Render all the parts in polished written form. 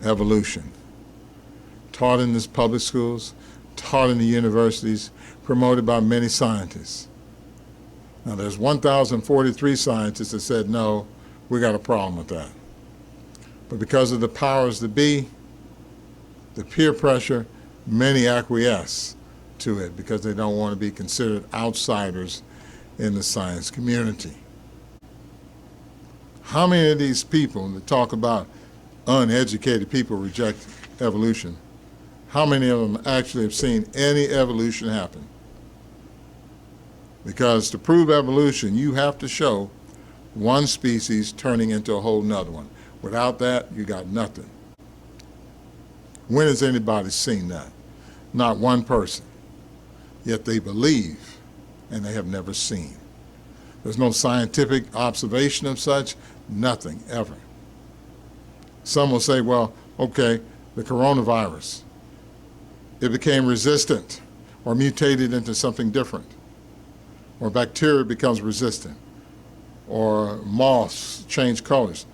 evolution. Taught in the public schools, taught in the universities, promoted by many scientists. Now there's 1,043 scientists that said, no, we got a problem with that. But because of the powers that be, the peer pressure, many acquiesce to it because they don't want to be considered outsiders in the science community. How many of these people that talk about uneducated people reject evolution, how many of them actually have seen any evolution happen? Because to prove evolution, you have to show one species turning into a whole nother one. Without that, you got nothing. When has anybody seen that? Not one person. Yet they believe, and they have never seen. There's no scientific observation of such, nothing, ever. Some will say, well, okay, the coronavirus, it became resistant or mutated into something different, or bacteria becomes resistant, or moths change colors.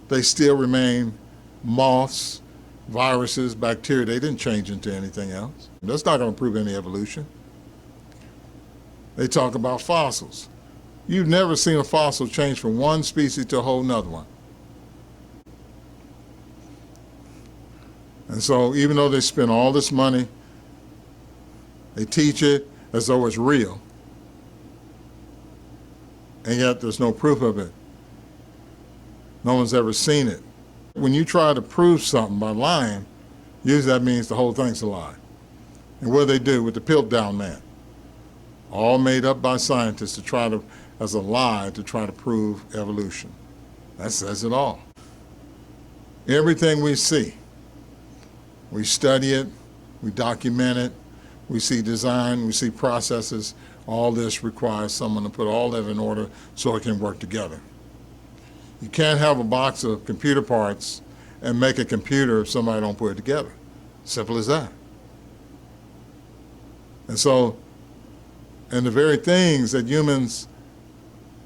They still remain moths, viruses, bacteria. They didn't change into anything else. That's not going to prove any evolution. They talk about fossils. You've never seen a fossil change from one species to a whole nother one. And so even though they spend all this money, they teach it as though it's real, and yet there's no proof of it. No one's ever seen it. When you try to prove something by lying, usually that means the whole thing's a lie. And what do they do with the Piltdown Man? All made up by scientists to try to, as a lie, to try to prove evolution. That says it all. Everything we see, we study it, we document it, we see design, we see processes. All this requires someone to put all that in order so it can work together. You can't have a box of computer parts and make a computer if somebody don't put it together. Simple as that. And so, and the very things that humans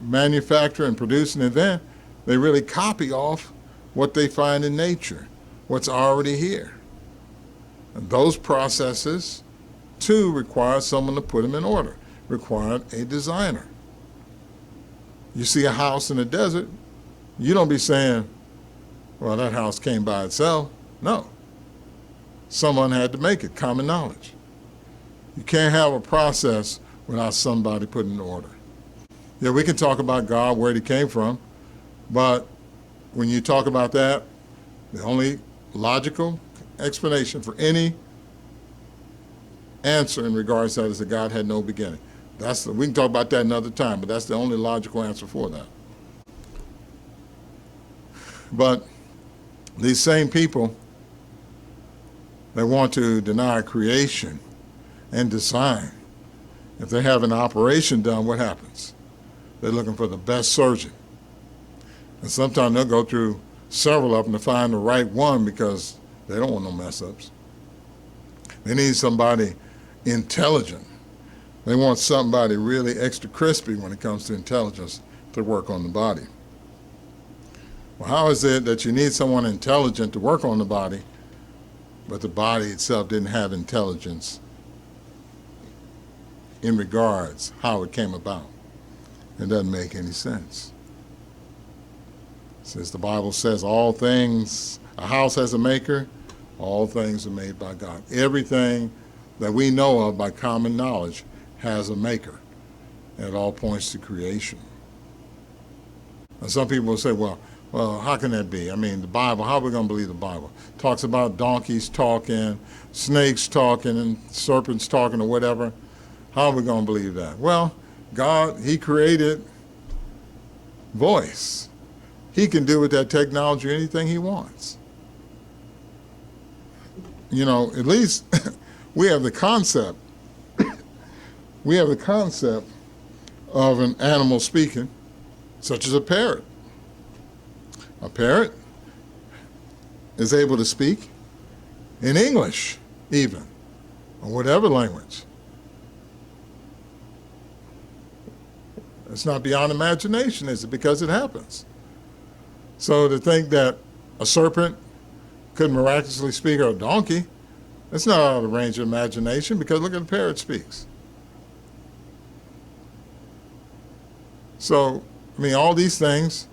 manufacture and produce and invent, they really copy off what they find in nature, what's already here. And those processes, too, require someone to put them in order, require a designer. You see a house in the desert, you don't be saying, well, that house came by itself. No. Someone had to make it, common knowledge. You can't have a process without somebody putting it in order. Yeah, we can talk about God, where he came from, but when you talk about that, the only logical explanation for any answer in regards to that is that God had no beginning. We can talk about that another time, but that's the only logical answer for that. But these same people that want to deny creation and design, if they have an operation done, what happens? They're looking for the best surgeon. And sometimes they'll go through several of them to find the right one because they don't want no mess-ups. They need somebody intelligent. They want somebody really extra crispy when it comes to intelligence to work on the body. Well, how is it that you need someone intelligent to work on the body, but the body itself didn't have intelligence in regards how it came about? It doesn't make any sense. Since the Bible says all things, a house has a maker, all things are made by God. Everything that we know of by common knowledge has a maker. And it all points to creation. And some people will say, well, how can that be? I mean, the Bible, how are we going to believe the Bible? It talks about donkeys talking, snakes talking, and serpents talking, or whatever. How are we going to believe that? Well, God, he created voice. He can do with that technology anything he wants. You know, at least we have the concept. We have the concept of an animal speaking, such as a parrot. A parrot is able to speak in English, even, or whatever language. It's not beyond imagination, is it? Because it happens. So to think that a serpent couldn't miraculously speak, or a donkey. It's not out of the range of imagination, because look at the parrot speaks. So, I mean, all these things,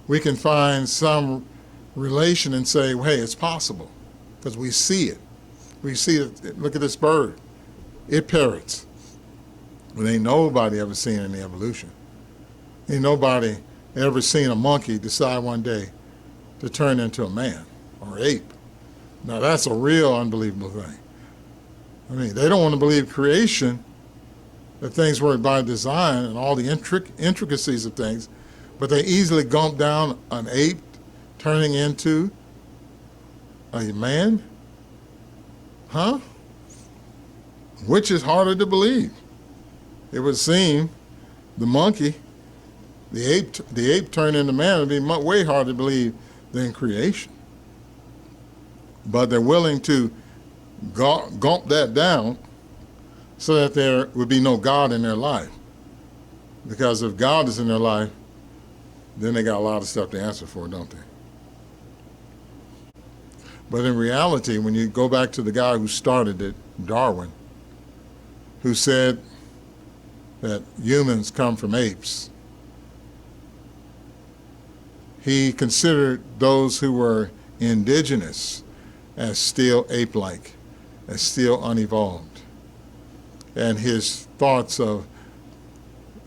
we can find some relation and say, well, hey, it's possible, because we see it. We see it. Look at this bird. It parrots. But ain't nobody ever seen any evolution. Ain't nobody ever seen a monkey decide one day to turn into a man or ape. Now, that's a real unbelievable thing. I mean, they don't want to believe creation, that things work by design and all the intricacies of things, but they easily gulp down an ape turning into a man? Huh? Which is harder to believe? It would seem the monkey, the ape turned into man would be way harder to believe than creation. But they're willing to gulp that down so that there would be no God in their life. Because if God is in their life, then they got a lot of stuff to answer for, don't they? But in reality, when you go back to the guy who started it, Darwin, who said that humans come from apes, he considered those who were indigenous as still ape-like, as still unevolved. And his thoughts of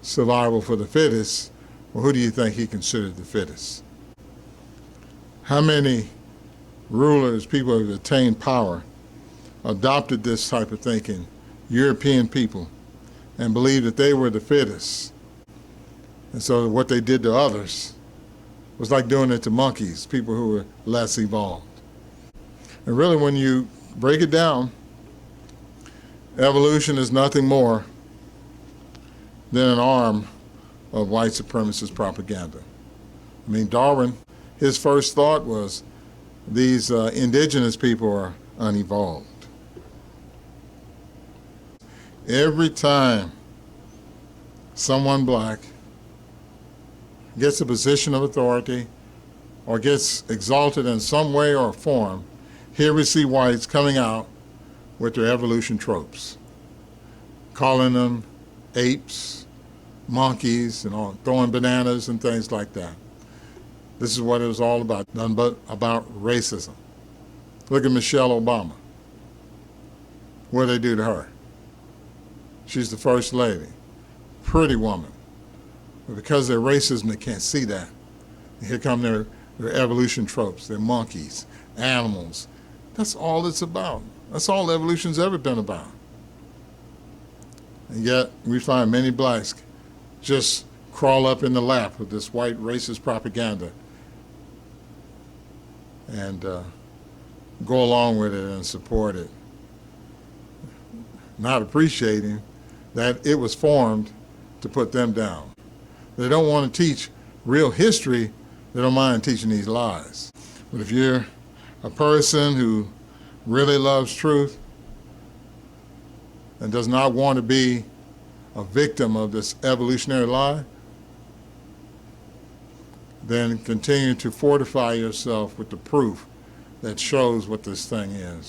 survival for the fittest, well, who do you think he considered the fittest? How many rulers, people who have attained power, adopted this type of thinking, European people, and believed that they were the fittest? And so what they did to others was like doing it to monkeys, people who were less evolved. And really, when you break it down, evolution is nothing more than an arm of white supremacist propaganda. I mean, Darwin, his first thought was these indigenous people are unevolved. Every time someone black gets a position of authority or gets exalted in some way or form, here we see whites coming out with their evolution tropes, calling them apes, monkeys, and all, throwing bananas and things like that. This is what it was all about, none but about racism. Look at Michelle Obama. What did they do to her? She's the first lady, pretty woman. But because of their racism, they can't see that. And here come their evolution tropes. They're monkeys, animals. That's all it's about. That's all evolution's ever been about. And yet, we find many blacks just crawl up in the lap of this white racist propaganda and go along with it and support it, not appreciating that it was formed to put them down. They don't want to teach real history. They don't mind teaching these lies. But if you're a person who really loves truth and does not want to be a victim of this evolutionary lie, then continue to fortify yourself with the proof that shows what this thing is.